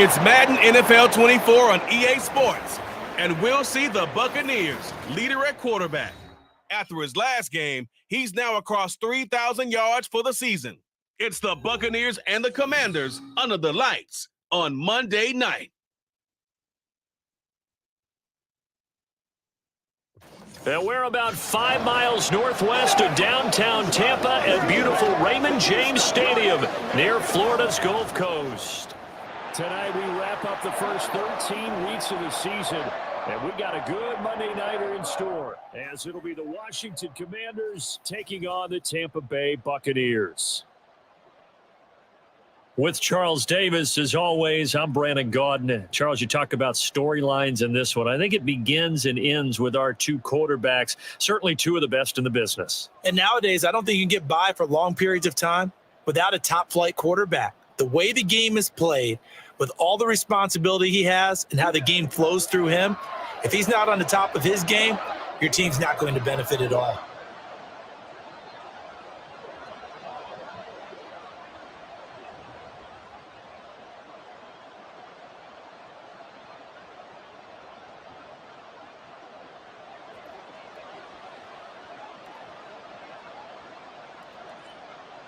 It's Madden NFL 24 on EA Sports, and we'll see the Buccaneers leader at quarterback. After his last game, he's now across 3,000 yards for the season. It's the Buccaneers and the Commanders under the lights on Monday night. And we're about 5 miles northwest of downtown Tampa at beautiful Raymond James Stadium near Florida's Gulf Coast. Tonight we wrap up the first 13 weeks of the season, and we've got a good Monday nighter in store, as it'll be the Washington Commanders taking on the Tampa Bay Buccaneers. With Charles Davis, as always, I'm Brandon Gaudin. Charles, you talk about storylines in this one. I think it begins and ends with our two quarterbacks, certainly two of the best in the business. And nowadays, I don't think you can get by for long periods of time without a top-flight quarterback. The way the game is played, with all the responsibility he has and how the game flows through him, if he's not on the top of his game, your team's not going to benefit at all.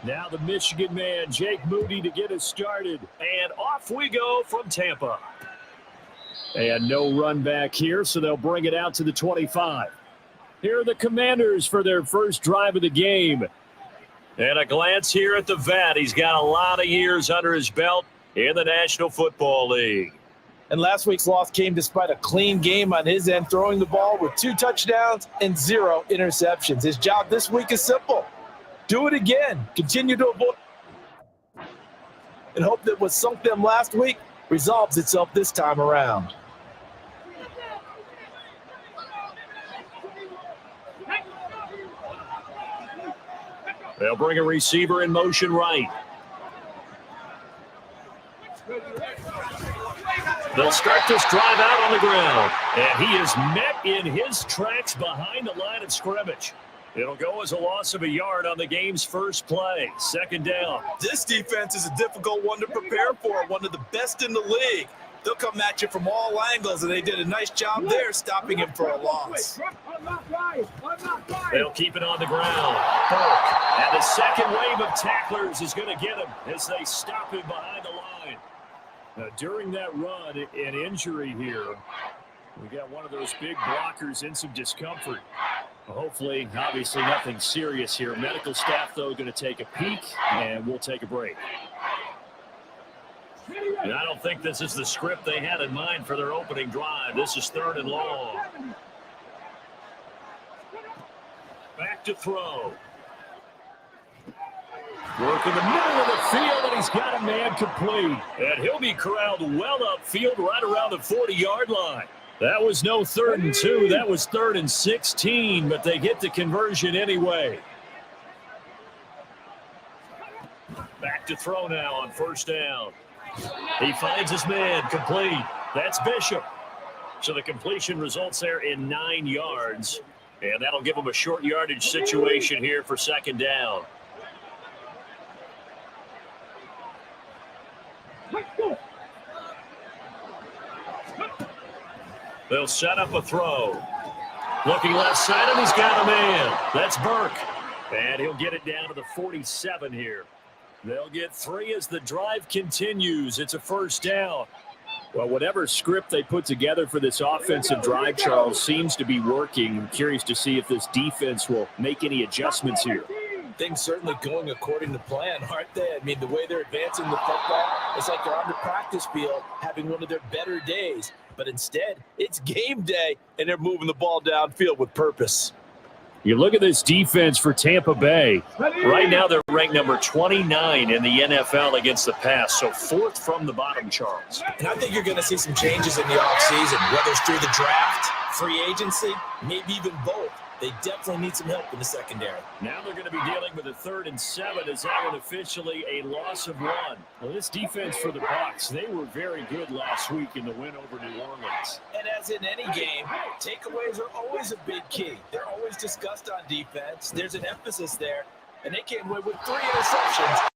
Now the Michigan man, Jake Moody, to get us started. And off we go from Tampa. And no run back here, so they'll bring it out to the 25. Here are the Commanders for their first drive of the game. And a glance here at the vet. He's got a lot of years under his belt in the National Football League. And last week's loss came despite a clean game on his end, throwing the ball with 2 touchdowns and 0 interceptions. His job this week is simple. Do it again. Continue to avoid and hope that what sunk them last week resolves itself this time around. They'll bring a receiver in motion right. They'll start this drive out on the ground. And he is met in his tracks behind the line of scrimmage. It'll go as a loss of a yard on the game's first play. Second down. This defense is a difficult one to prepare for, one of the best in the league. They'll come at you from all angles, and they did a nice job there stopping him for a loss. They'll keep it on the ground. Burke, and the second wave of tacklers is going to get him as they stop him behind the line. Now, during that run, an injury here. We got one of those big blockers in some discomfort. Hopefully, obviously nothing serious here. Medical staff, though, going to take a peek, and we'll take a break. And I don't think this is the script they had in mind for their opening drive. This is 3rd and long. Back to throw. Work in the middle of the field, and he's got a man complete. And he'll be corralled well upfield right around the 40-yard line. That was no 3rd and 2. That was 3rd and 16, but they get the conversion anyway. Back to throw now on 1st down. He finds his man complete. That's Bishop. So the completion results there in 9 yards, and that'll give him a short yardage situation here for 2nd down. They'll set up a throw. Looking left side, and he's got a man. That's Burke. And he'll get it down to the 47 here. They'll get 3 as the drive continues. It's a 1st down. Well, whatever script they put together for this offensive drive, Charles, seems to be working. I'm curious to see if this defense will make any adjustments here. Things certainly going according to plan, aren't they? I mean, the way they're advancing the football, it's like they're on the practice field having one of their better days. But instead, it's game day, and they're moving the ball downfield with purpose. You look at this defense for Tampa Bay. Right now, they're ranked number 29 in the NFL against the pass, so 4th from the bottom, Charles. And I think you're going to see some changes in the offseason, whether it's through the draft, free agency, maybe even both. They definitely need some help in the secondary. Now they're going to be dealing with a 3rd and 7 as that one officially a loss of 1. Well, this defense for the Bucs, they were very good last week in the win over New Orleans. And as in any game, takeaways are always a big key. They're always discussed on defense. There's an emphasis there, and they came away with 3 interceptions.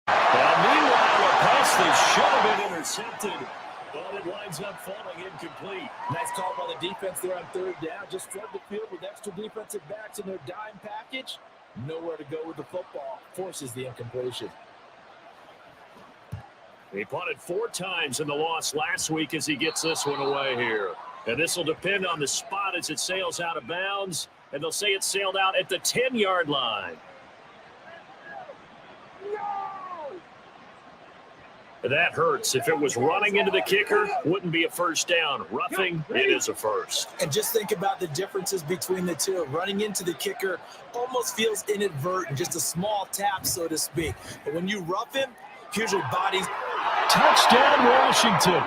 Well, meanwhile, a pass that should have been intercepted But it winds up falling incomplete. Nice call by the defense there on third down. Just flood the field with extra defensive backs in their dime package. Nowhere to go with the football. Forces the incompletion. He punted 4 times in the loss last week as he gets this one away here. And this will depend on the spot as it sails out of bounds. And they'll say it sailed out at the 10-yard line. That hurts. If it was running into the kicker, wouldn't be a first down. Roughing, it is a first. And just think about the differences between the two. Running into the kicker almost feels inadvertent, just a small tap, so to speak. But when you rough him, here's your body's. Touchdown, Washington.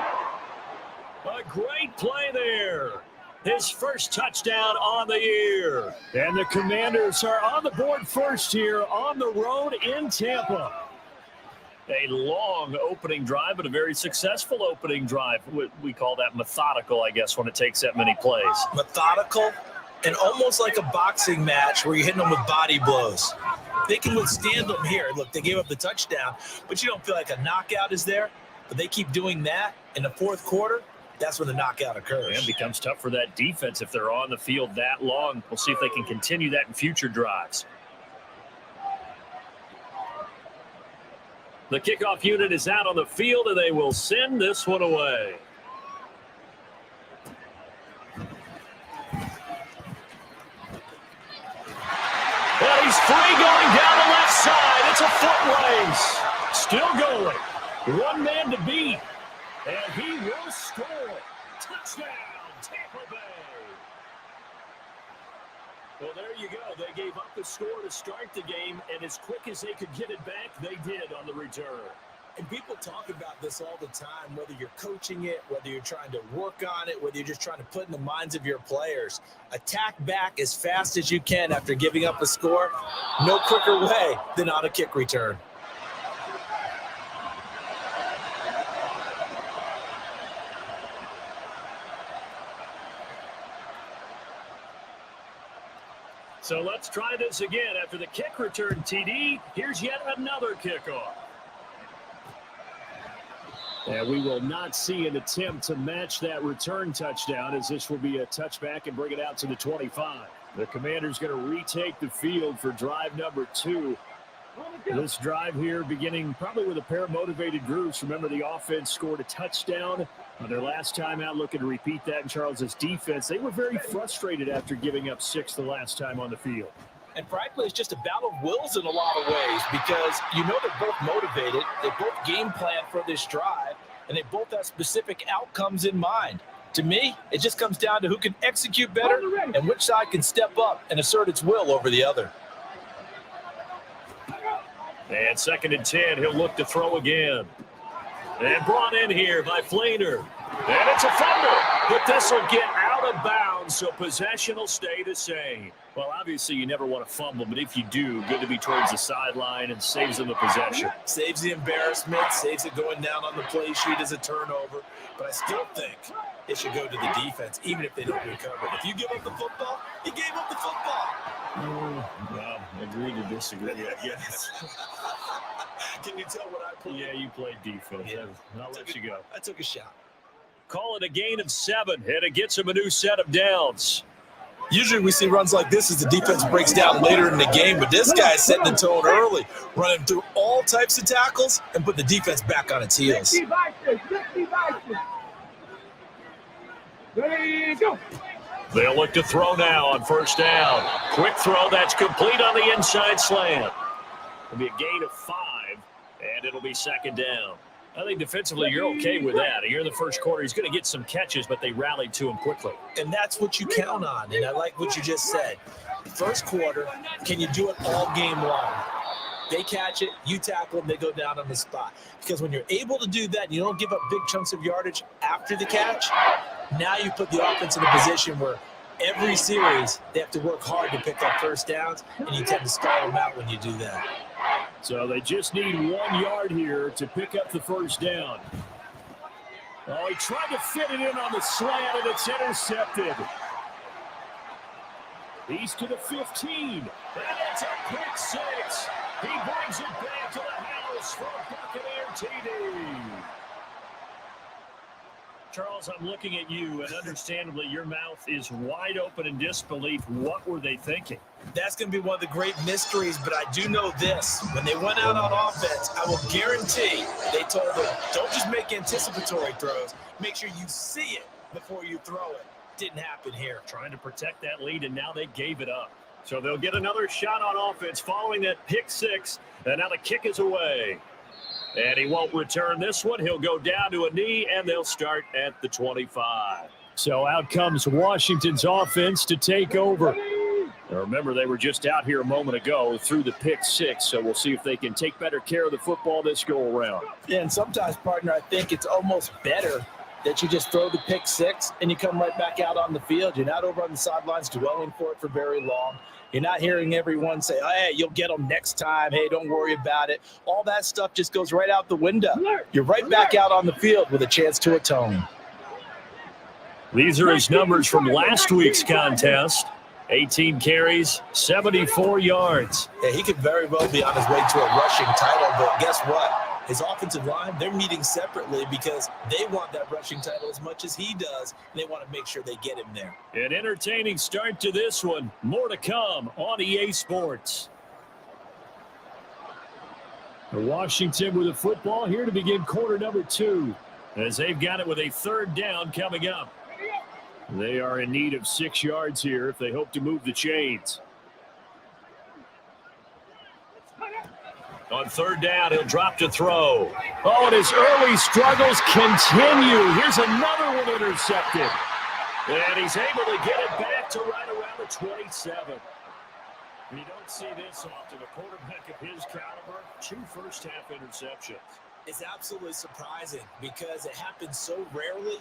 A great play there. His first touchdown on the year. And the Commanders are on the board first here on the road in Tampa. A long opening drive, but a very successful opening drive. We call that methodical, I guess, when it takes that many plays. Methodical and almost like a boxing match where you're hitting them with body blows. They can withstand them here. Look, they gave up the touchdown, but you don't feel like a knockout is there. But they keep doing that in the fourth quarter. That's when the knockout occurs. And it becomes tough for that defense if they're on the field that long. We'll see if they can continue that in future drives. The kickoff unit is out on the field, and they will send this one away. Well, he's free going down the left side. It's a foot race. Still going. One man to beat. And he will score. Touchdown, Tampa Bay. Well, there you go. They gave up the score to start the game, and as quick as they could get it back, they did on the return. And people talk about this all the time, whether you're coaching it, whether you're trying to work on it, whether you're just trying to put in the minds of your players. Attack back as fast as you can after giving up a score. No quicker way than on a kick return. So let's try this again. After the kick return TD, here's yet another kickoff. And we will not see an attempt to match that return touchdown, as this will be a touchback and bring it out to the 25. The Commanders going to retake the field for drive number 2. This drive here beginning probably with a pair of motivated groups. Remember, the offense scored a touchdown on their last time out, looking to repeat that in Charles's defense. They were very frustrated after giving up 6 the last time on the field. And frankly, it's just a battle of wills in a lot of ways, because you know they're both motivated. They both game plan for this drive, and they both have specific outcomes in mind. To me, it just comes down to who can execute better and which side can step up and assert its will over the other. And 2nd and 10, he'll look to throw again. And brought in here by Flainer. And it's a fumble, but this will get out of bounds, so possession will stay the same. Well, obviously, you never want to fumble, but if you do, good to be towards the sideline and saves them the possession. Saves the embarrassment, saves it going down on the play sheet as a turnover. But I still think it should go to the defense, even if they don't recover it. If you give up the football, you gave up the football. Well, agree to disagree, I guess. Can you tell what I played? Yeah, you played defense. Yeah. I'll let you go. I took a shot. Call it a gain of 7, and it gets him a new set of downs. Usually we see runs like this as the defense breaks down later in the game, but this guy's setting the tone early, running through all types of tackles and put the defense back on its heels. There you go. They'll look to throw now on 1st down. Quick throw, that's complete on the inside slant. It'll be a gain of 5, and it'll be 2nd down. I think defensively you're okay with that. Here in the first quarter, he's going to get some catches, but they rallied to him quickly. And that's what you count on, and I like what you just said. First quarter, can you do it all game long? They catch it, you tackle them, they go down on the spot. Because when you're able to do that and you don't give up big chunks of yardage after the catch, now you put the offense in a position where every series they have to work hard to pick up first downs, and you tend to stall them out when you do that. So they just need 1 yard here to pick up the 1st down. Oh, he tried to fit it in on the slant, and it's intercepted. He's to the 15, and it's a pick 6. He brings it back to the house for a Buccaneer TD. Charles, I'm looking at you, and understandably, your mouth is wide open in disbelief. What were they thinking? That's going to be one of the great mysteries, but I do know this. When they went out on offense, I will guarantee they told them, don't just make anticipatory throws. Make sure you see it before you throw it. Didn't happen here. Trying to protect that lead, and now they gave it up. So they'll get another shot on offense following that pick six, and now the kick is away. And he won't return this one. He'll go down to a knee, and they'll start at the 25. So out comes Washington's offense to take over. Now remember, they were just out here a moment ago through the pick six, so we'll see if they can take better care of the football this go-around. Yeah, and sometimes, partner, I think it's almost better that you just throw the pick six and you come right back out on the field. You're not over on the sidelines dwelling for it for very long. You're not hearing everyone say, oh, hey, you'll get them next time. Hey, don't worry about it. All that stuff just goes right out the window. You're right back out on the field with a chance to atone. These are his numbers from last week's contest. 18 carries, 74 yards. Yeah, he could very well be on his way to a rushing title, but guess what? His offensive line, they're meeting separately because they want that rushing title as much as he does, and they want to make sure they get him there. An entertaining start to this one. More to come on EA Sports. Washington with the football here to begin quarter number 2, as they've got it with a third down coming up. They are in need of 6 yards here if they hope to move the chains. On third down, he'll drop to throw. Oh, and his early struggles continue. Here's another one intercepted. And he's able to get it back to right around the 27. You don't see this often. A quarterback of his caliber, 2 first-half interceptions. It's absolutely surprising because it happens so rarely.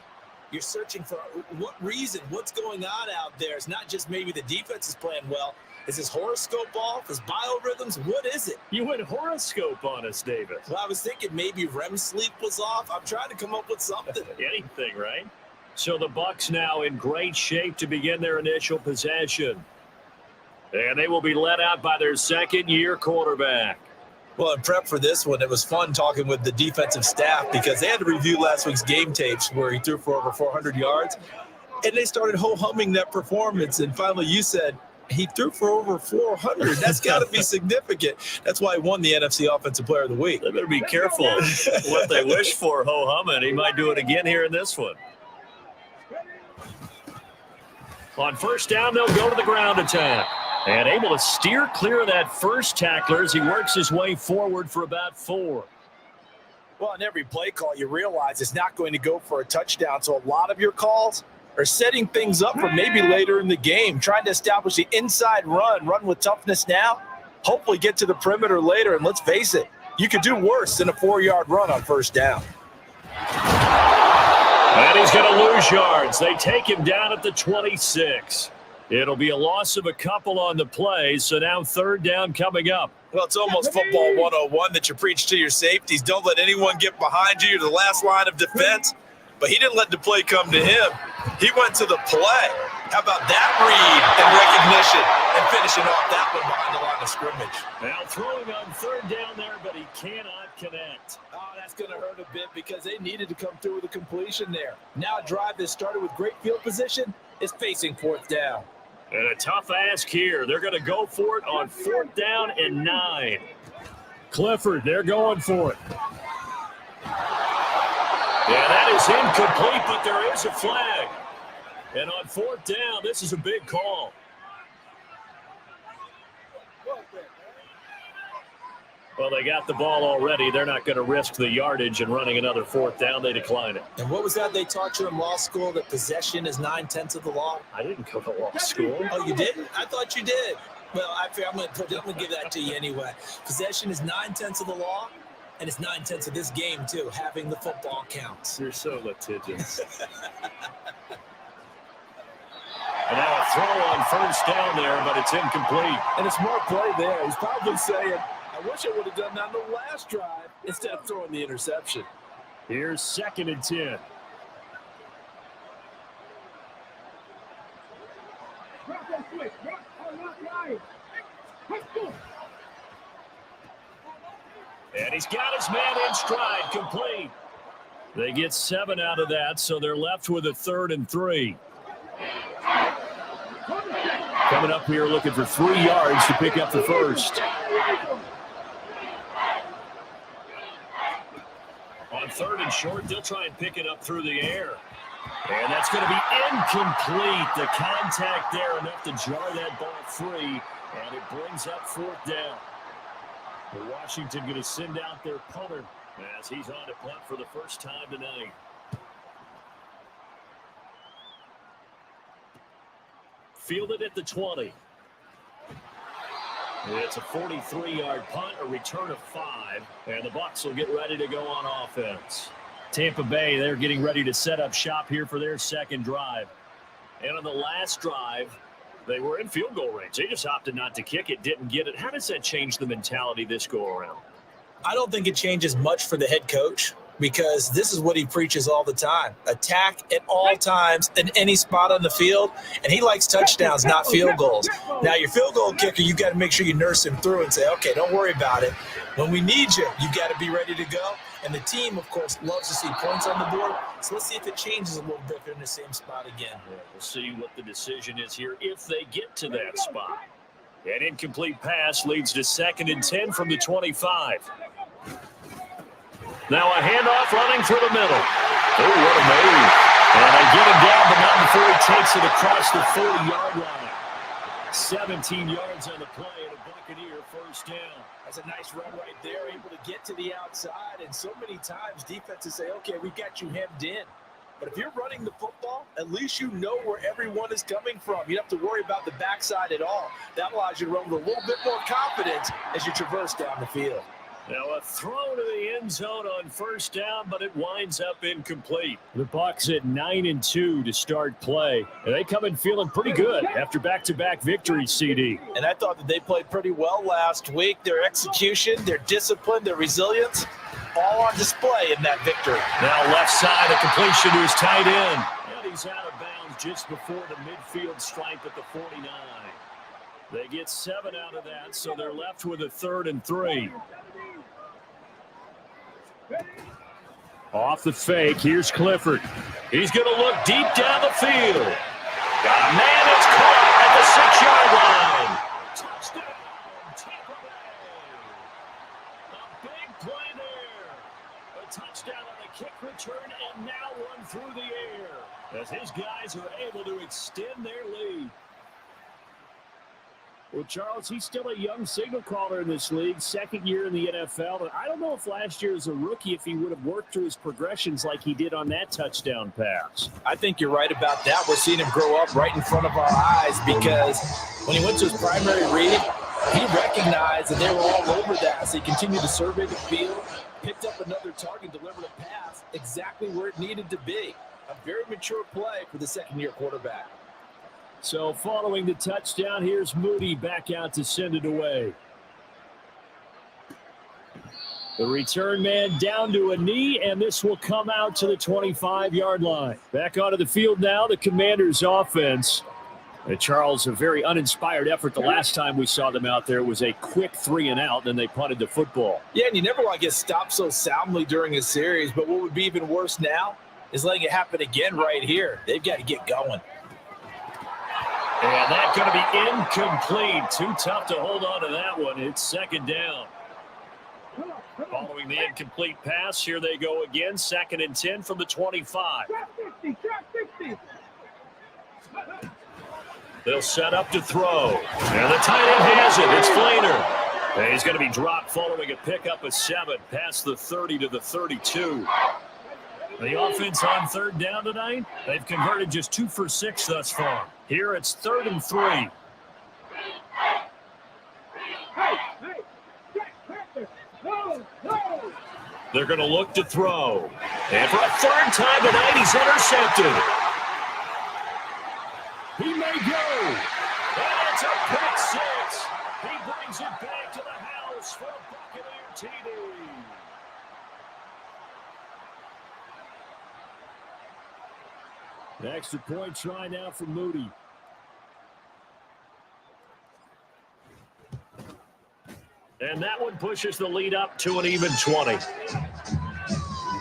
You're searching for what reason, what's going on out there. It's not just maybe the defense is playing well. Is his horoscope off? His biorhythms? What is it? You went horoscope on us, David. Well, I was thinking maybe REM sleep was off. I'm trying to come up with something. Anything, right? So the Bucs now in great shape to begin their initial possession. And they will be led out by their second-year quarterback. Well, in prep for this one, it was fun talking with the defensive staff because they had to review last week's game tapes where he threw for over 400 yards. And they started ho-humming that performance. And finally, you said, he threw for over 400. That's got to be significant. That's why he won the NFC Offensive Player of the Week. They better be careful what they wish for, ho-humming. He might do it again here in this one. On first down, they'll go to the ground attack. And able to steer clear of that first tackler as he works his way forward for about 4. Well, in every play call, you realize it's not going to go for a touchdown. So a lot of your calls are setting things up for maybe later in the game, trying to establish the inside run with toughness now, hopefully get to the perimeter later. And let's face it, you could do worse than a 4-yard run on first down. And he's going to lose yards. They take him down at the 26. It'll be a loss of a couple on the play, so now third down coming up. Well, it's almost football 101 that you preach to your safeties. Don't let anyone get behind you. You're the last line of defense. But he didn't let the play come to him. He went to the play. How about that read and recognition and finishing off that one behind the line of scrimmage? Now throwing on third down there, but he cannot connect. Oh, that's going to hurt a bit because they needed to come through with a completion there. Now a drive that started with great field position is facing fourth down. And a tough ask here. They're going to go for it on fourth down and 9. Clifford, they're going for it. Yeah, that is incomplete, but there is a flag. And on fourth down, this is a big call. Well, they got the ball already. They're not going to risk the yardage and running another fourth down. They decline it. And what was that they taught you in law school, that possession is 9/10 of the law? I didn't go to law school. Oh, you didn't? I thought you did. Well, I'm going to give that to you anyway. Possession is 9/10 of the law, and it's 9/10 of this game, too. Having the football counts. You're so litigious. And now a throw on first down there, but it's incomplete. And it's more play there. He's probably saying, I wish I would have done that on the last drive instead of throwing the interception. Here's 2nd and 10. And he's got his man in stride, complete. They get 7 out of that, so they're left with a 3rd and 3. Coming up here looking for 3 yards to pick up the first. On 3rd and short, they'll try and pick it up through the air. And that's going to be incomplete. The contact there enough to jar that ball free, and it brings up 4th down. Washington going to send out their punter as he's on to punt for the first time tonight. Fielded at the 20. It's a 43-yard punt, a return of 5, and the Bucs will get ready to go on offense. Tampa Bay, they're getting ready to set up shop here for their second drive. And on the last drive, they were in field goal range. They just opted not to kick it, didn't get it. How does that change the mentality this go-around? I don't think it changes much for the head coach because this is what he preaches all the time. Attack at all times in any spot on the field, and he likes touchdowns, not field goals. Now, your field goal kicker, you got to make sure you nurse him through and say, okay, don't worry about it. When we need you, you got to be ready to go. And the team, of course, loves to see points on the board. So let's see if it changes a little bit if they're in the same spot again. Yeah, we'll see what the decision is here if they get to that spot. An incomplete pass leads to 2nd and 10 from the 25. Now a handoff running through the middle. Oh, what a move. And they get him down, but not before he takes it across the 40-yard line. 17 yards on the play and a Buccaneer first down. That's a nice run right there, able to get to the outside. And so many times defenses say, okay, we've got you hemmed in. But if you're running the football, at least you know where everyone is coming from. You don't have to worry about the backside at all. That allows you to run with a little bit more confidence as you traverse down the field. Now a throw to the end zone on first down, but it winds up incomplete. The Bucs at 9-2 to start play. And they come in feeling pretty good after back-to-back victories, CD. And I thought that they played pretty well last week. Their execution, their discipline, their resilience, all on display in that victory. Now left side, a completion to his tight end. And he's out of bounds just before the midfield stripe at the 49. They get 7 out of that, so they're left with a 3rd and 3. Off the fake, here's Clifford. He's going to look deep down the field. Man, it's caught at the 6-yard line. Touchdown, Tampa Bay. A big play there. A touchdown on a kick return and now one through the air as his guys are able to extend their lead. Well, Charles, he's still a young signal caller in this league, 2nd year in the NFL. But I don't know if last year as a rookie, if he would have worked through his progressions like he did on that touchdown pass. I think you're right about that. We're seeing him grow up right in front of our eyes because when he went to his primary read, he recognized that they were all over that. So he continued to survey the field, picked up another target, delivered a pass exactly where it needed to be. A very mature play for the 2nd-year quarterback. So following the touchdown, here's Moody back out to send it away. The return man down to a knee, and this will come out to the 25-yard line. Back onto the field now, the Commanders' offense. And Charles, a very uninspired effort the last time we saw them out there. Was a quick 3-and-out, then they punted the football. Yeah, and you never want to get stopped so soundly during a series, but what would be even worse now is letting it happen again right here. They've got to get going. And that's going to be incomplete. Too tough to hold on to that one. It's 2nd down. Following the incomplete pass, here they go again. 2nd and 10 from the 25. They'll set up to throw. And the tight end has it. It's Flainer. And he's going to be dropped following a pickup of 7 past the 30 to the 32. The offense on 3rd down tonight, they've converted just 2 for 6 thus far. Here it's 3rd and 3. They're going to look to throw. And for a 3rd time tonight, he's intercepted. He may go. And it's a pick 6. He brings it back to the house for a Buccaneer TD. The extra point try now for Moody. And that one pushes the lead up to an even 20.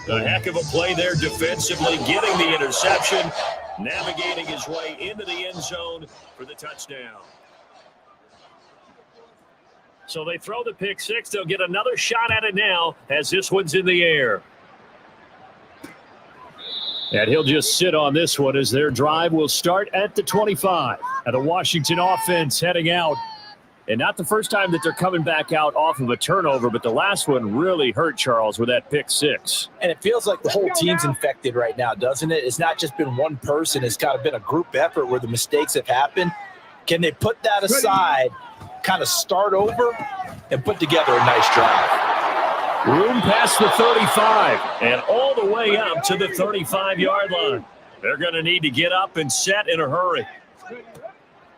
A heck of a play there defensively, getting the interception, navigating his way into the end zone for the touchdown. So they throw the pick six. They'll get another shot at it now as this one's in the air. And he'll just sit on this one as their drive will start at the 25. And the Washington offense heading out. And not the first time that they're coming back out off of a turnover, but the last one really hurt, Charles, with that pick six. And it feels like the whole team's infected right now, doesn't it? It's not just been one person. It's kind of been a group effort where the mistakes have happened. Can they put that aside, kind of start over, and put together a nice drive? Room past the 35 and all the way up to the 35-yard line. They're going to need to get up and set in a hurry.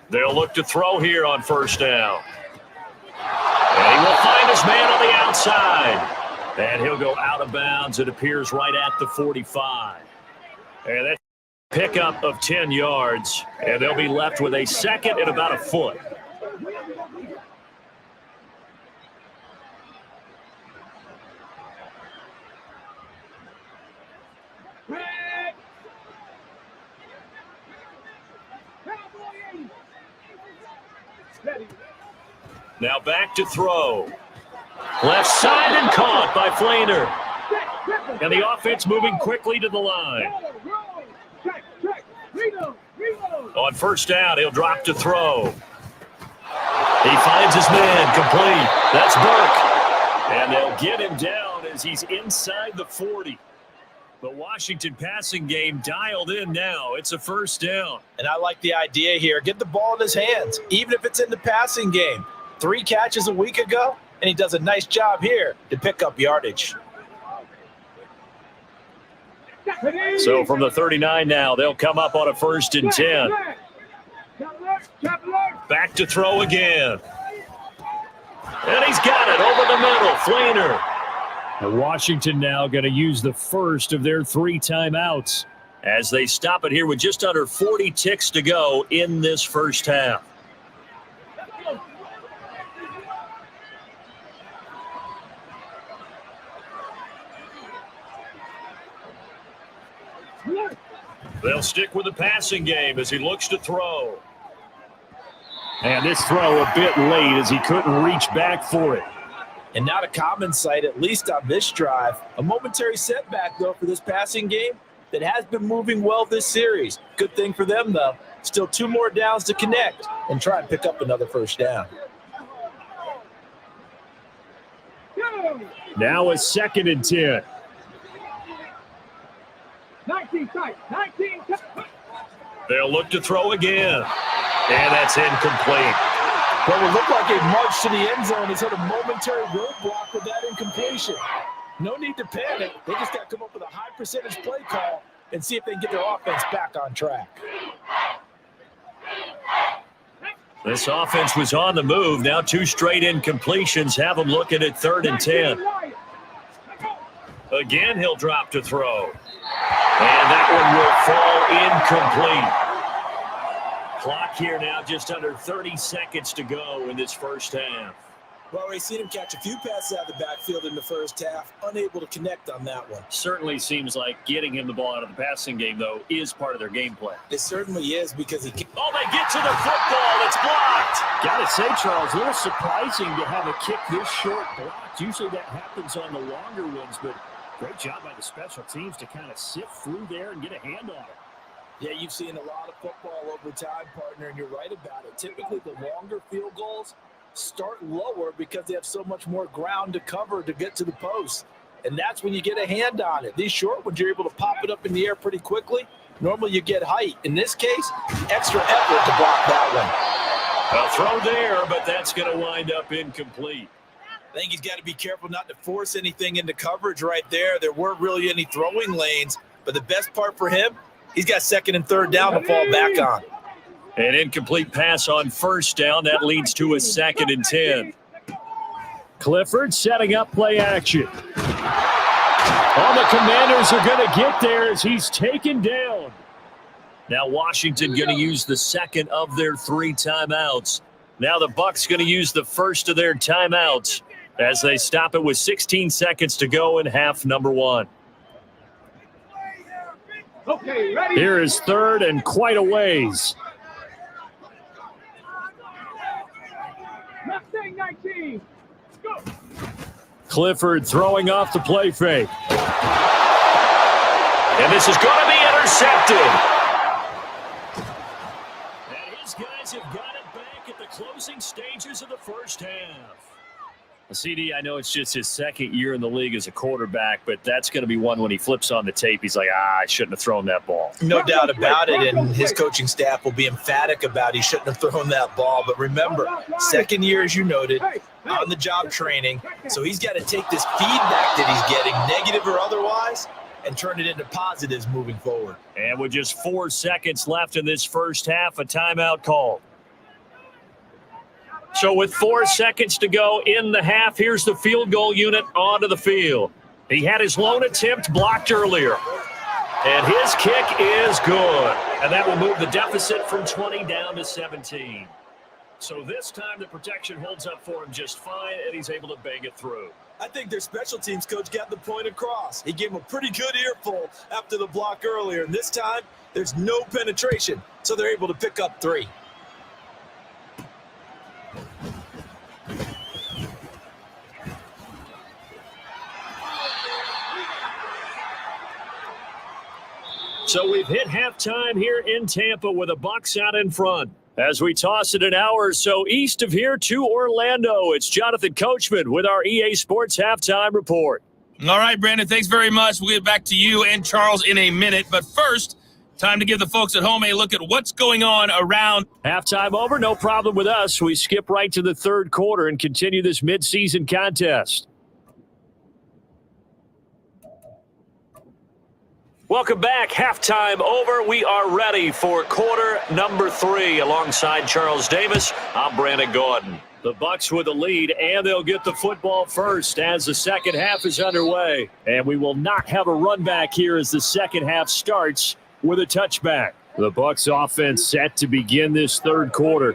They'll look to throw here on first down. And he will find his man on the outside. And he'll go out of bounds, it appears, right at the 45. And that's a pickup of 10 yards. And they'll be left with a second and about a foot. Now back to throw. Left side and caught by Flainer. And the offense moving quickly to the line. On first down, he'll drop to throw. He finds his man complete. That's Burke. And they'll get him down as he's inside the 40. The Washington passing game dialed in now. It's a first down. And I like the idea here. Get the ball in his hands, even if it's in the passing game. 3 catches a week ago, and he does a nice job here to pick up yardage. So from the 39 now, they'll come up on a 1st and 10. Back to throw again. And he's got it over the middle. Flainer. And Washington now going to use the first of their 3 timeouts as they stop it here with just under 40 ticks to go in this first half. They'll stick with the passing game as he looks to throw. And this throw a bit late as he couldn't reach back for it. And not a common sight, at least on this drive. A momentary setback, though, for this passing game that has been moving well this series. Good thing for them, though. Still 2 more downs to connect and try and pick up another first down. Now a 2nd and 10. 19 tight, 19 tight. They'll look to throw again. And that's incomplete. Well, it looked like a march to the end zone. He's had a momentary roadblock with that incompletion. No need to panic. They just got to come up with a high percentage play call and see if they can get their offense back on track. This offense was on the move. Now 2 straight incompletions have them looking at 3rd and 10. Again, he'll drop to throw. And that one will fall incomplete. Clock here now, just under 30 seconds to go in this first half. Well, we've seen him catch a few passes out of the backfield in the first half, unable to connect on that one. Certainly seems like getting him the ball out of the passing game, though, is part of their game plan. It certainly is because he can. Oh, they get to the football. It's blocked. Got to say, Charles, a little surprising to have a kick this short blocked. Usually that happens on the longer ones, but great job by the special teams to kind of sift through there and get a hand on it. Yeah, you've seen a lot of football over time, partner, and you're right about it. Typically, the longer field goals start lower because they have so much more ground to cover to get to the post. And that's when you get a hand on it. These short ones, you're able to pop it up in the air pretty quickly. Normally, you get height. In this case, extra effort to block that one. A throw there, but that's going to wind up incomplete. I think he's got to be careful not to force anything into coverage right there. There weren't really any throwing lanes, but the best part for him, he's got 2nd and 3rd down to fall back on. An incomplete pass on first down. That leads to a 2nd and 10. Clifford setting up play action. All the Commanders are going to get there as he's taken down. Now Washington going to use the 2nd of their 3 timeouts. Now the Bucs going to use the 1st of their timeouts as they stop it with 16 seconds to go in half number 1. Okay, ready? Here is third and quite a ways. Mustang 19. Go. Clifford throwing off the play fake. And this is going to be intercepted. And his guys have got it back at the closing stages of the first half. CD, I know it's just his second year in the league as a quarterback, but that's going to be one when he flips on the tape. He's like, I shouldn't have thrown that ball. No doubt about it, and his coaching staff will be emphatic about he shouldn't have thrown that ball. But remember, second year, as you noted, on-the-job training, so he's got to take this feedback that he's getting, negative or otherwise, and turn it into positives moving forward. And with just 4 seconds left in this first half, a timeout called. So with 4 seconds to go in the half, here's the field goal unit onto the field. He had his lone attempt blocked earlier. And his kick is good. And that will move the deficit from 20 down to 17. So this time the protection holds up for him just fine, and he's able to bang it through. I think their special teams coach got the point across. He gave him a pretty good earful after the block earlier. And this time, there's no penetration, so they're able to pick up 3. So we've hit halftime here in Tampa with the Bucs out in front. As we toss it an hour or so east of here to Orlando, it's Jonathan Coachman with our EA Sports Halftime Report. All right, Brandon, thanks very much. We'll get back to you and Charles in a minute. But first, time to give the folks at home a look at what's going on around. Halftime over, no problem with us. We skip right to the third quarter and continue this midseason contest. Welcome back. Halftime over. We are ready for quarter number 3. Alongside Charles Davis, I'm Brandon Gordon. The Bucs with the lead, and they'll get the football first as the second half is underway. And we will not have a run back here as the second half starts with a touchback. The Bucs offense set to begin this third quarter.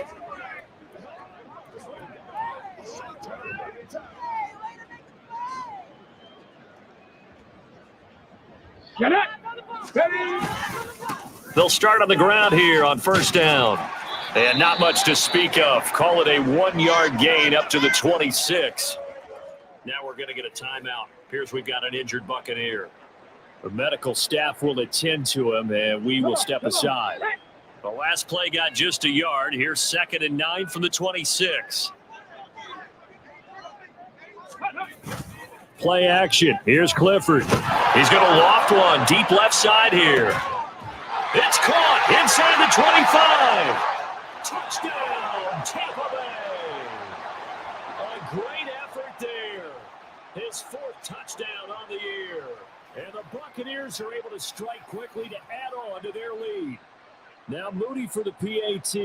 Get it. Ready. They'll start on the ground here on first down. And not much to speak of. Call it a 1-yard gain up to the 26. Now we're going to get a timeout. Appears we've got an injured Buccaneer. The medical staff will attend to him, and we will step aside. The last play got just a yard. Here's 2nd and 9 from the 26. Play action. Here's Clifford. He's going to loft one deep left side here. It's caught inside the 25. Touchdown, Tampa Bay. A great effort there. His 4th touchdown on the year. And the Buccaneers are able to strike quickly to add on to their lead. Now Moody for the PAT.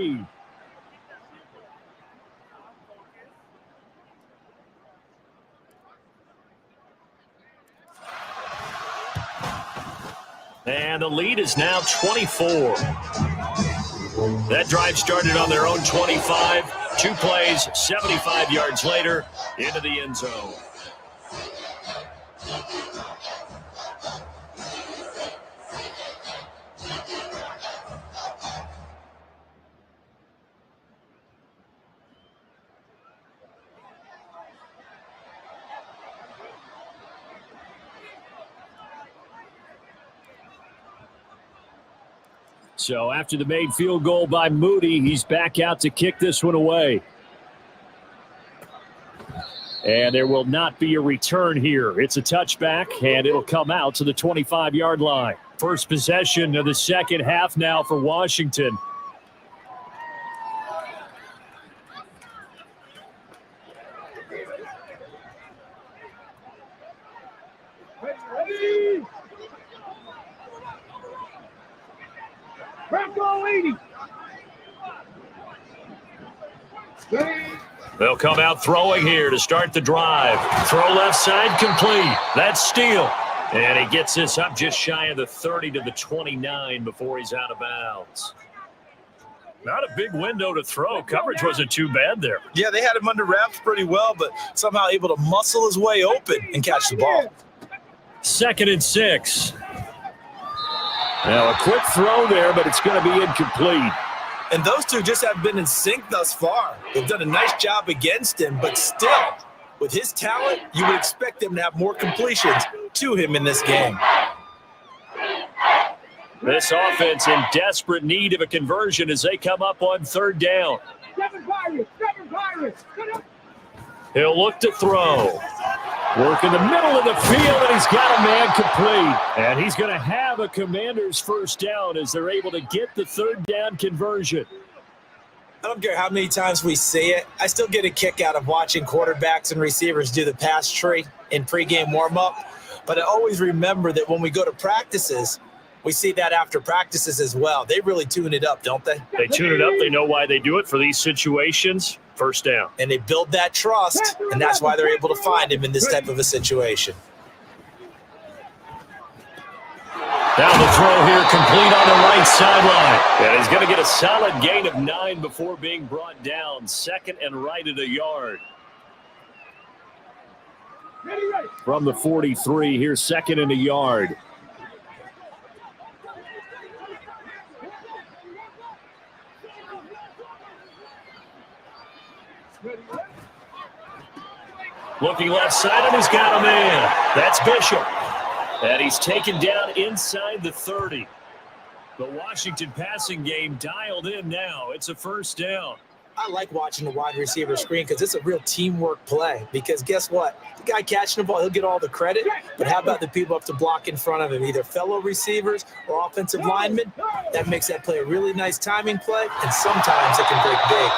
And the lead is now 24. That drive started on their own 25. 2 plays, 75 yards later, into the end zone. So after the made field goal by Moody, he's back out to kick this one away. And there will not be a return here. It's a touchback, and it'll come out to the 25-yard line. First possession of the second half now for Washington. Ready. Bronco 80. Ready. They'll come out throwing here to start the drive. Throw left side complete. That's Steele. And he gets this up just shy of the 30 to the 29 before he's out of bounds. Not a big window to throw. Coverage wasn't too bad there. Yeah, they had him under wraps pretty well, but somehow able to muscle his way open and catch the ball. 2nd and 6. Now a quick throw there, but it's going to be incomplete. And those two just have been in sync thus far. They've done a nice job against him, but still, with his talent, you would expect them to have more completions to him in this game. This offense in desperate need of a conversion as they come up on third down. He'll look to throw. Work in the middle of the field, and he's got a man complete. And he's going to have a Commander's first down as they're able to get the third down conversion. I don't care how many times we see it. I still get a kick out of watching quarterbacks and receivers do the pass tree in pregame warm-up. But I always remember that when we go to practices, we see that after practices as well. They really tune it up, don't they? They tune it up. They know why they do it for these situations. First down. And they build that trust, and that's why they're able to find him in this type of a situation. Now the throw here complete on the right sideline. And he's going to get a solid gain of 9 before being brought down. Second and right at a yard. From the 43, here's second and a yard. Looking left side, and he's got a man. That's Bishop. And he's taken down inside the 30. The Washington passing game dialed in now. It's a first down. I like watching the wide receiver screen because it's a real teamwork play. Because guess what? The guy catching the ball, he'll get all the credit. But how about the people up to block in front of him, either fellow receivers or offensive linemen? That makes that play a really nice timing play, and sometimes it can break big.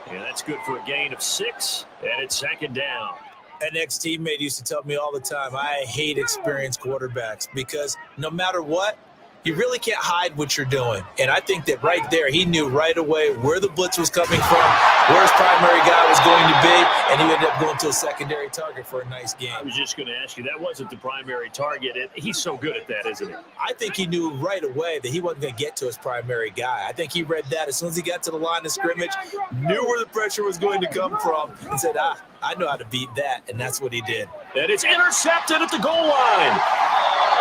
Yeah, that's good for a gain of 6, and it's second down. An ex-teammate used to tell me all the time, I hate experienced quarterbacks because no matter what, you really can't hide what you're doing. And I think that right there, he knew right away where the blitz was coming from, where his primary guy was going to be, and he ended up going to a secondary target for a nice game. I was just going to ask you, that wasn't the primary target. And he's so good at that, isn't he? I think he knew right away that he wasn't going to get to his primary guy. I think he read that as soon as he got to the line of scrimmage, knew where the pressure was going to come from, and said, I know how to beat that, and that's what he did. And it's intercepted at the goal line.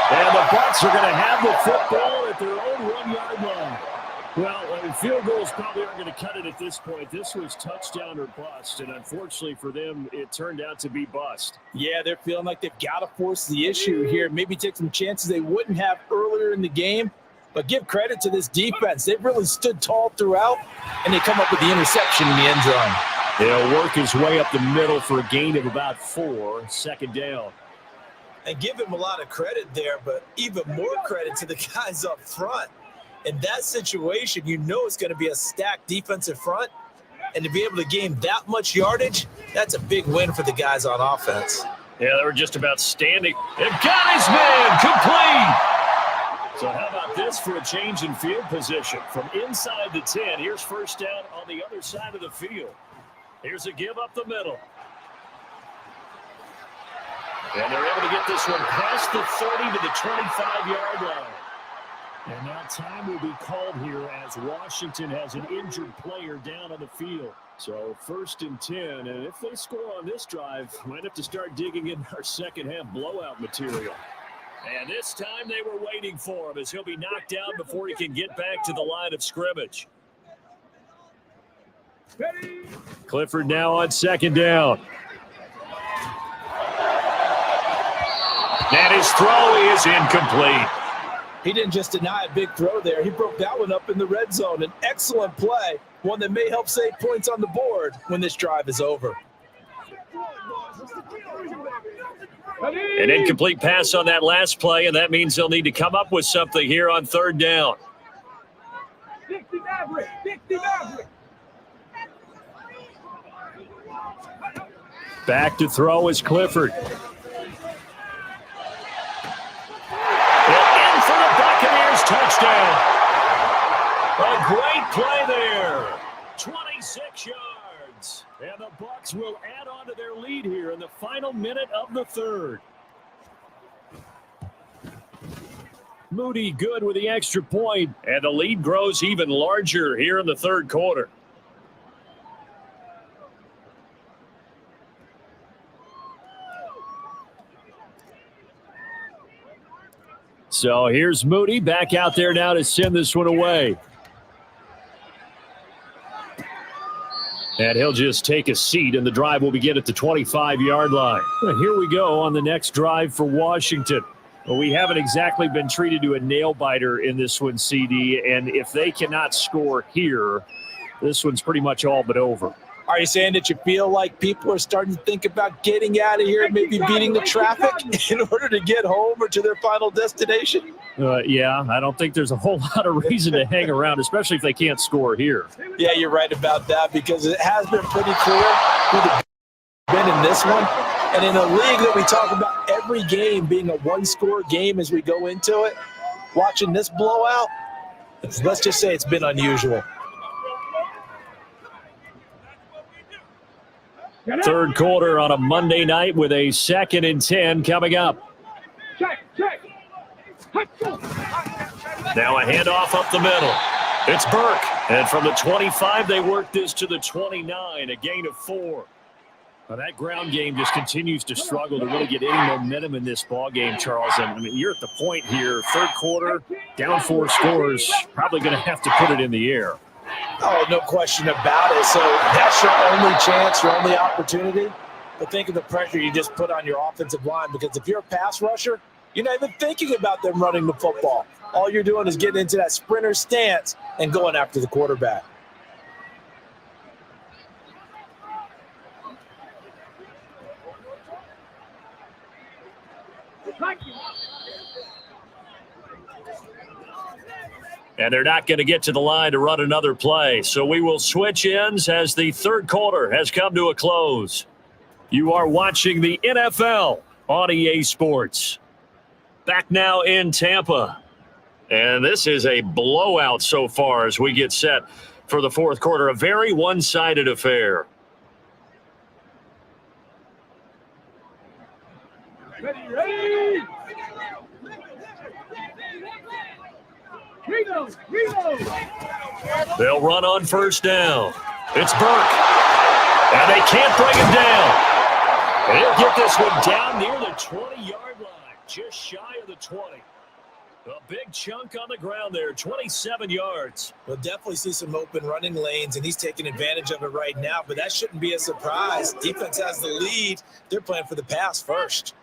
And the Bucs are going to have the football at their own 1-yard line. Well, field goals probably aren't going to cut it at this point. This was touchdown or bust, and unfortunately for them, it turned out to be bust. Yeah, they're feeling like they've got to force the issue here, maybe take some chances they wouldn't have earlier in the game. But give credit to this defense. They've really stood tall throughout, and they come up with the interception in the end zone. He'll work his way up the middle for a gain of about 4, second down. And give him a lot of credit there, but even more credit to the guys up front. In that situation, you know it's going to be a stacked defensive front, and to be able to gain that much yardage, that's a big win for the guys on offense. Yeah, they were just about standing. And got his man complete. So how about this for a change in field position? From inside the 10, here's first down on the other side of the field. Here's a give up the middle. And they're able to get this one past the 30 to the 25-yard line. And now time will be called here as Washington has an injured player down on the field. So first and 10, and if they score on this drive, might have to start digging in our second-half blowout material. And this time they were waiting for him as he'll be knocked down before he can get back to the line of scrimmage. Clifford now on second down. And his throw is incomplete. He didn't just deny a big throw there. He broke that one up in the red zone. An excellent play, one that may help save points on the board when this drive is over. An incomplete pass on that last play, and that means they'll need to come up with something here on third down. Back to throw is Clifford. Touchdown. A great play there. 26 yards. And the Bucs will add on to their lead here in the final minute of the third. Moody good with the extra point, and the lead grows even larger here in the third quarter. So here's Moody back out there now to send this one away. And he'll just take a seat, and the drive will begin at the 25-yard line. Well, here we go on the next drive for Washington. Well, we haven't exactly been treated to a nail-biter in this one, CD, and if they cannot score here, this one's pretty much all but over. Are you saying that you feel like people are starting to think about getting out of here and maybe beating the traffic in order to get home or to their final destination? Yeah, I don't think there's a whole lot of reason to hang around, especially if they can't score here. Yeah, you're right about that, because it has been pretty clear who the been in this one. And in a league that we talk about every game being a one-score game as we go into it, watching this blowout, let's just say it's been unusual. Third quarter on a Monday night with a 2nd and 10 coming up. Check. Now a handoff up the middle. It's Burke. And from the 25, they work this to the 29, a gain of 4. Well, that ground game just continues to struggle to really get any momentum in this ball game, Charles. And I mean, you're at the point here, third quarter, down 4 scores, probably going to have to put it in the air. Oh, no question about it. So that's your only chance, your only opportunity. But think of the pressure you just put on your offensive line, because if you're a pass rusher, you're not even thinking about them running the football. All you're doing is getting into that sprinter stance and going after the quarterback. And they're not going to get to the line to run another play. So we will switch ends as the third quarter has come to a close. You are watching the NFL on EA Sports. Back now in Tampa. And this is a blowout so far as we get set for the fourth quarter. A very one-sided affair. Ready. Reload. They'll run on first down. It's Burke. And they can't bring him down. And he'll get this one down near the 20-yard line, just shy of the 20. A big chunk on the ground there, 27 yards. We'll definitely see some open running lanes, and he's taking advantage of it right now, but that shouldn't be a surprise. Defense has the lead. They're playing for the pass first.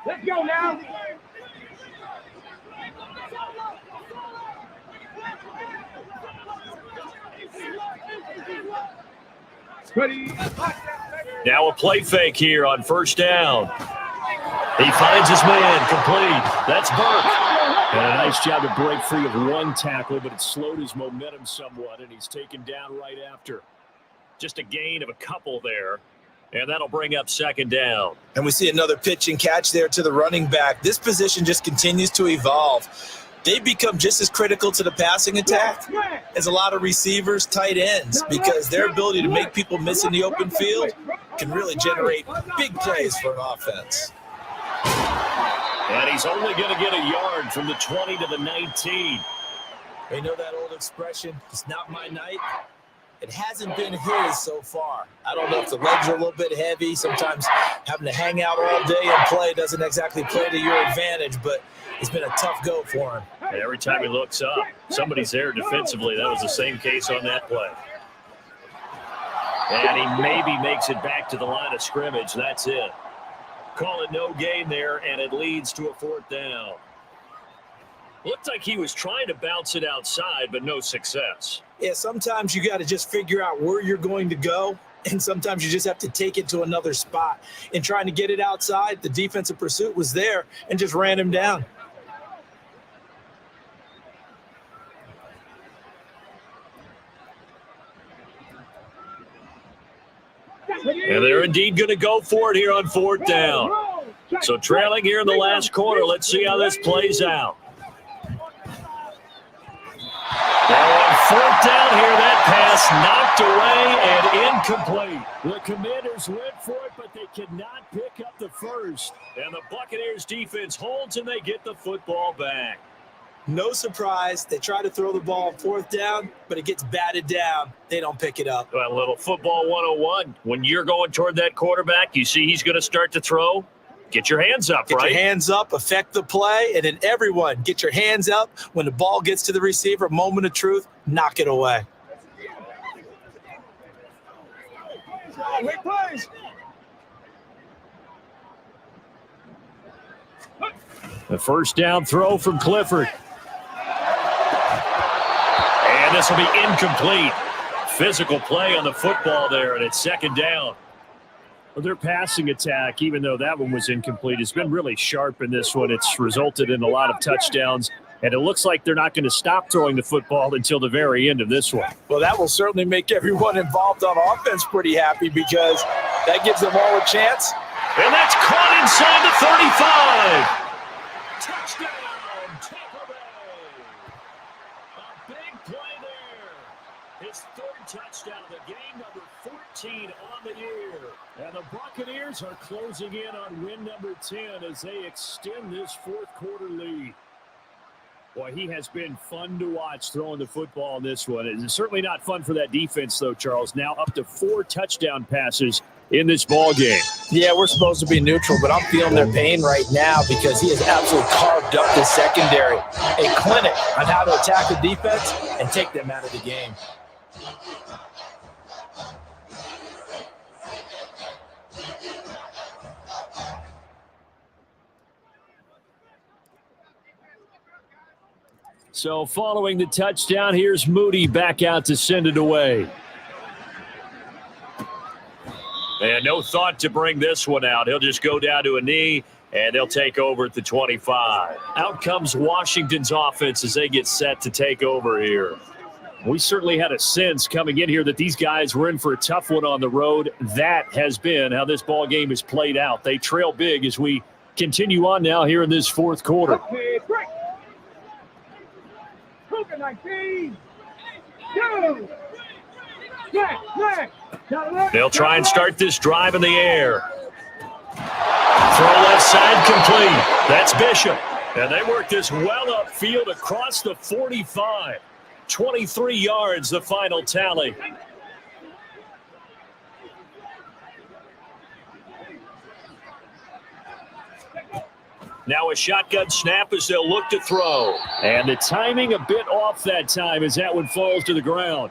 Let's go now. Ready. Now a play fake here on first down. He finds his man, complete. That's Burke. And a nice job to break free of one tackle, but it slowed his momentum somewhat, and he's taken down right after. Just a gain of a couple there. And that'll bring up second down. And we see another pitch and catch there to the running back. This position just continues to evolve. They become just as critical to the passing attack as a lot of receivers, tight ends, because their ability to make people miss in the open field can really generate big plays for an offense. And he's only going to get a yard from the 20 to the 19. You know that old expression, it's not my night? It hasn't been his so far. I don't know if the legs are a little bit heavy. Sometimes having to hang out all day and play doesn't exactly play to your advantage, but it's been a tough go for him. And every time he looks up, somebody's there defensively. That was the same case on that play. And he maybe makes it back to the line of scrimmage. That's it. Call it no gain there, and it leads to a fourth down. Looked like he was trying to bounce it outside, but no success. Yeah, sometimes you got to just figure out where you're going to go, and sometimes you just have to take it to another spot. In trying to get it outside, the defensive pursuit was there and just ran him down. And they're indeed going to go for it here on fourth down. So trailing here in the last quarter, let's see how this plays out. Now on fourth down here, that pass knocked away and incomplete. The Commanders went for it, but they could not pick up the first. And the Buccaneers defense holds, and they get the football back. No surprise. They try to throw the ball on fourth down, but it gets batted down. They don't pick it up. A little football 101. When you're going toward that quarterback, you see he's going to start to throw. Get your hands up, Get right? your hands up, affect the play, and then everyone get your hands up when the ball gets to the receiver. Moment of truth, knock it away. The first down throw from Clifford. And this will be incomplete. Physical play on the football there, and it's second down. Well, their passing attack, even though that one was incomplete, has been really sharp in this one. It's resulted in a lot of touchdowns, and it looks like they're not going to stop throwing the football until the very end of this one. Well, that will certainly make everyone involved on offense pretty happy because that gives them all a chance. And that's caught inside the 35. Touchdown, Tampa Bay. A big play there. His third touchdown of the game, number 14 on the year. And the Buccaneers are closing in on win number 10 as they extend this fourth quarter lead. Boy, he has been fun to watch throwing the football in this one. It's certainly not fun for that defense, though, Charles. Now up to 4 touchdown passes in this ball game. Yeah, we're supposed to be neutral, but I'm feeling their pain right now because he has absolutely carved up the secondary. A clinic on how to attack the defense and take them out of the game. So following the touchdown, here's Moody back out to send it away. And no thought to bring this one out. He'll just go down to a knee, and they'll take over at the 25. Out comes Washington's offense as they get set to take over here. We certainly had a sense coming in here that these guys were in for a tough one on the road. That has been how this ball game has played out. They trail big as we continue on now here in this fourth quarter. Okay, break. 19. Go. They'll try and start this drive in the air. Throw left side complete. That's Bishop. And they work this well upfield across the 45. 23 yards, the final tally. Now a shotgun snap as they'll look to throw. And the timing a bit off that time as that one falls to the ground.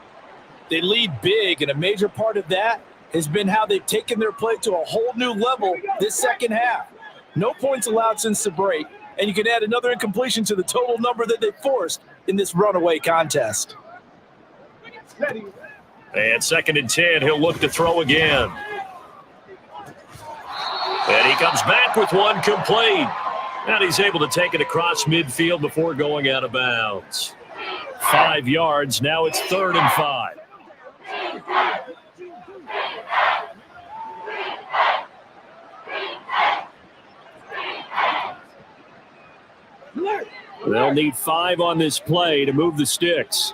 They lead big, and a major part of that has been how they've taken their play to a whole new level this second half. No points allowed since the break, and you can add another incompletion to the total number that they forced in this runaway contest. And second and 10, he'll look to throw again. And he comes back with one complete. And he's able to take it across midfield before going out of bounds. 5 yards. Now it's 3rd and 5. They'll need 5 on this play to move the sticks.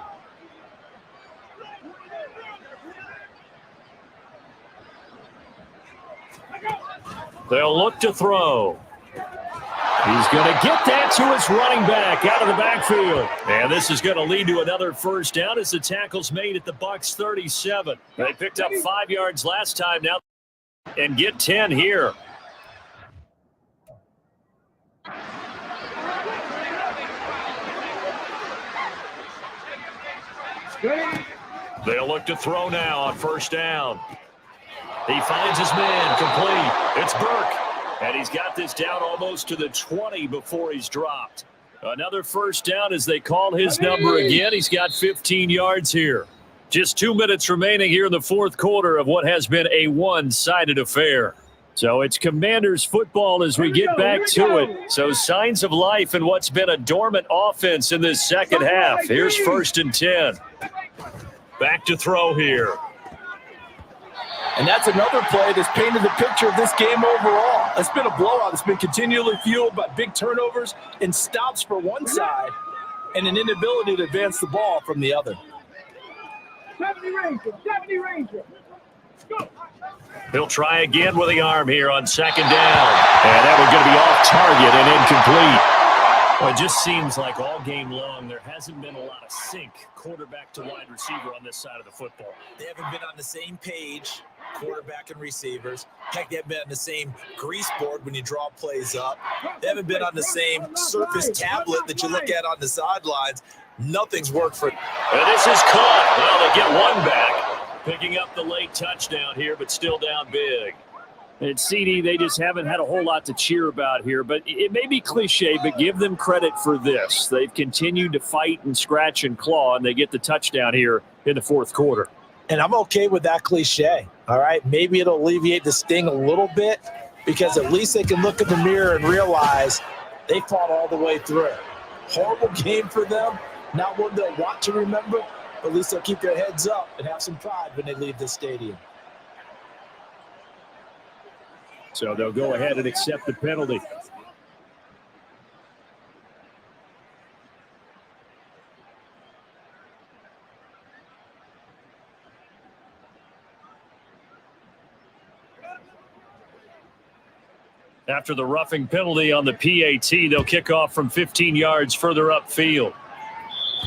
They'll look to throw. He's going to get that to his running back out of the backfield. And this is going to lead to another first down as the tackle's made at the Bucs 37. They picked up 5 yards last time now and get 10 here. They'll look to throw now on first down. He finds his man complete. It's Burke. And he's got this down almost to the 20 before he's dropped. Another first down as they call his number again. He's got 15 yards here. Just 2 minutes remaining here in the fourth quarter of what has been a one-sided affair. So it's Commanders football as we get back to it. So signs of life in what's been a dormant offense in this second half. Here's 1st and 10. Back to throw here. And that's another play that's painted the picture of this game overall. It's been a blowout. It's been continually fueled by big turnovers and stops for one side and an inability to advance the ball from the other. 70 Ranger. Go. He'll try again with the arm here on second down. And that one's going to be off target and incomplete. Well, it just seems like all game long there hasn't been a lot of sync quarterback to wide receiver on this side of the football. They haven't been on the same page, quarterback and receivers. Heck, they haven't been on the same grease board when you draw plays up. They haven't been on the same Surface tablet that you look at on the sidelines. Nothing's worked for them. And this is caught. Well, they get one back, picking up the late touchdown here, but still down big. And CD, they just haven't had a whole lot to cheer about here, but it may be cliche, but give them credit for this. They've continued to fight and scratch and claw, and they get the touchdown here in the fourth quarter. And I'm okay with that cliche, all right? Maybe it'll alleviate the sting a little bit because at least they can look in the mirror and realize they fought all the way through. Horrible game for them, not one they'll want to remember, but at least they'll keep their heads up and have some pride when they leave the stadium. So they'll go ahead and accept the penalty. After the roughing penalty on the PAT, they'll kick off from 15 yards further upfield.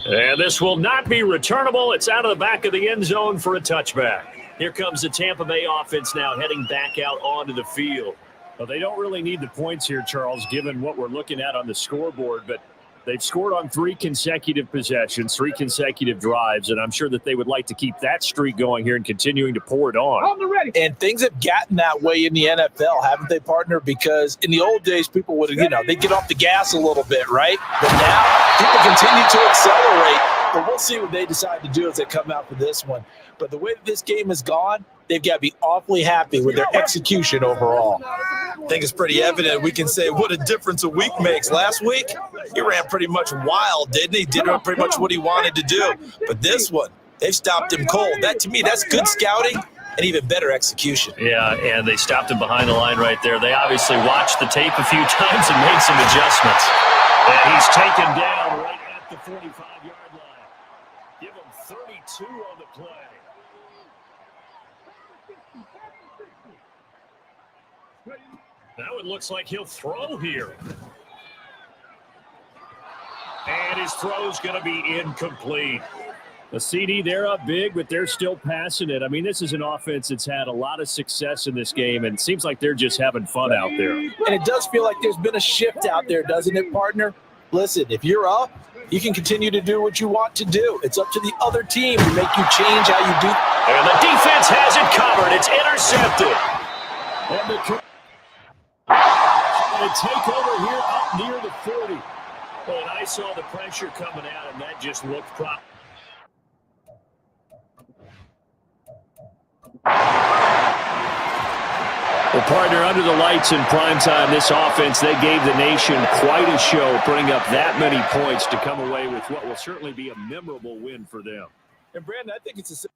And this will not be returnable. It's out of the back of the end zone for a touchback. Here comes the Tampa Bay offense now heading back out onto the field. Well, they don't really need the points here, Charles, given what we're looking at on the scoreboard, but they've scored on 3 consecutive possessions, 3 consecutive drives, and I'm sure that they would like to keep that streak going here and continuing to pour it on. And things have gotten that way in the NFL, haven't they, partner? Because in the old days, people would, they get off the gas a little bit, right? But now people continue to accelerate. But we'll see what they decide to do as they come out for this one. But the way that this game has gone, they've got to be awfully happy with their execution overall. I think it's pretty evident. We can say what a difference a week makes. Last week, he ran pretty much wild, didn't he? Did pretty much what he wanted to do. But this one, they've stopped him cold. That, to me, that's good scouting and even better execution. Yeah, and they stopped him behind the line right there. They obviously watched the tape a few times and made some adjustments. And he's taken down right at the 45-yard line. Give him 32 on the play. Now it looks like he'll throw here. And his throw's going to be incomplete. The CD, they're up big, but they're still passing it. I mean, this is an offense that's had a lot of success in this game, and it seems like they're just having fun out there. And it does feel like there's been a shift out there, doesn't it, partner? Listen, if you're up, you can continue to do what you want to do. It's up to the other team to make you change how you do. And the defense has it covered. It's intercepted. And the take over here up near the 40. And I saw the pressure coming out, and that just looked proper. Well, partner, under the lights in primetime, this offense, they gave the nation quite a show, putting up that many points to come away with what will certainly be a memorable win for them. And, Brandon, I think it's a